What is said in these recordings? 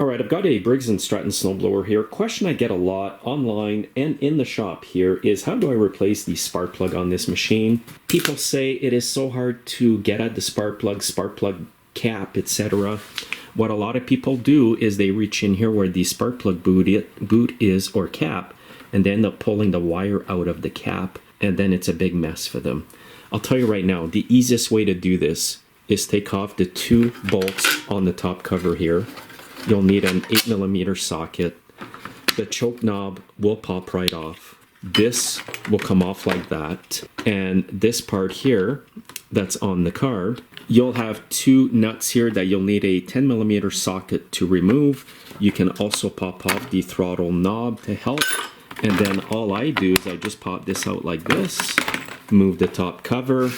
Alright, I've got a Briggs Stratton Snowblower here. Question I get a lot online and in the shop here is how do I replace the spark plug on this machine? People say it is so hard to get at the spark plug cap, etc. What a lot of people do is they reach in here where the spark plug boot is or cap, and they end up pulling the wire out of the cap, and then it's a big mess for them. I'll tell you right now, the easiest way to do this is take off the 2 bolts on the top cover here. You'll need an 8mm socket. The choke knob will pop right off. This will come off like that. And this part here that's on the card, you'll have 2 nuts here that you'll need a 10mm socket to remove. You can also pop off the throttle knob to help. And then all I do is I just pop this out like this, move the top cover,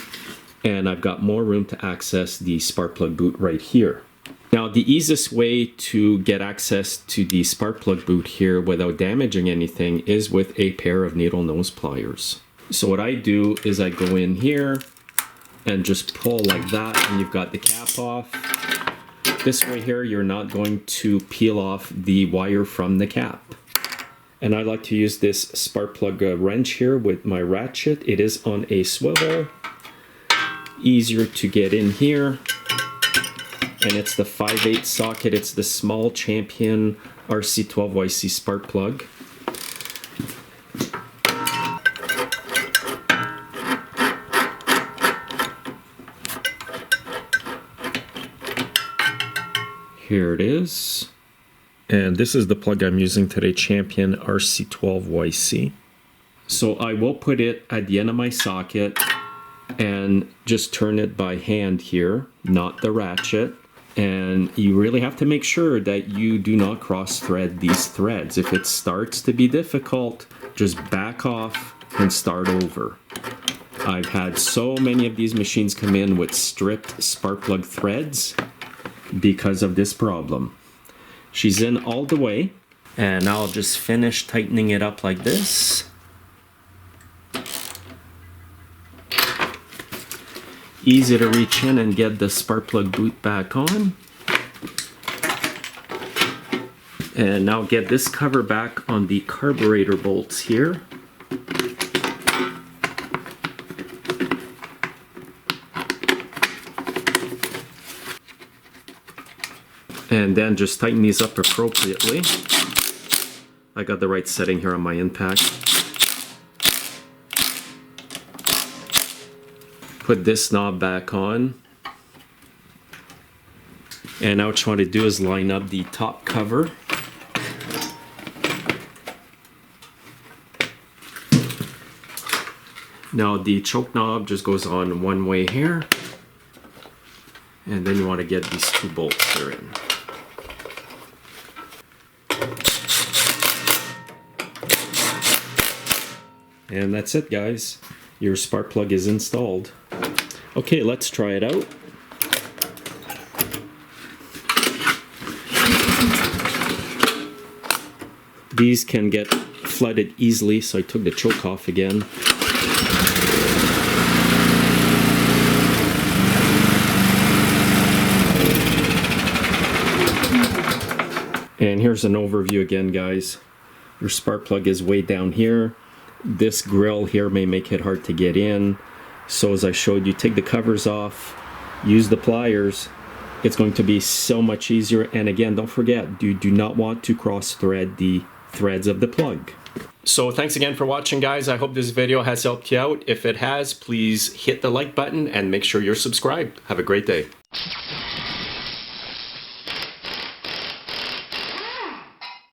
and I've got more room to access the spark plug boot right here. Now, the easiest way to get access to the spark plug boot here without damaging anything is with a pair of needle nose pliers. So what I do is I go in here and just pull like that, and you've got the cap off. This way here, you're not going to peel off the wire from the cap. And I like to use this spark plug wrench here with my ratchet. It is on a swivel. Easier to get in here. And it's the 5/8 socket. It's the small Champion RC12YC spark plug. Here it is. And this is the plug I'm using today, Champion RC12YC. So I will put it at the end of my socket and just turn it by hand here, not the ratchet. And you really have to make sure that you do not cross thread these threads. If it starts to be difficult, just back off and start over. I've had so many of these machines come in with stripped spark plug threads because of this problem. She's in all the way, and now I'll just finish tightening it up like this. Easy to reach in and get the spark plug boot back on. And now get this cover back on the carburetor bolts here. And then just tighten these up appropriately. I got the right setting here on my impact. Put this knob back on. And now what you want to do is line up the top cover. Now the choke knob just goes on one way here. And then you want to get these 2 bolts here in. And that's it, guys. Your spark plug is installed. Okay, let's try it out. These can get flooded easily, so I took the choke off again. And here's an overview again, guys. Your spark plug is way down here. This grill here may make it hard to get in. So as I showed you, take the covers off, use the pliers. It's going to be so much easier. And again, don't forget, you do not want to cross thread the threads of the plug. So thanks again for watching, guys. I hope this video has helped you out. If it has, please hit the like button and make sure you're subscribed. Have a great day.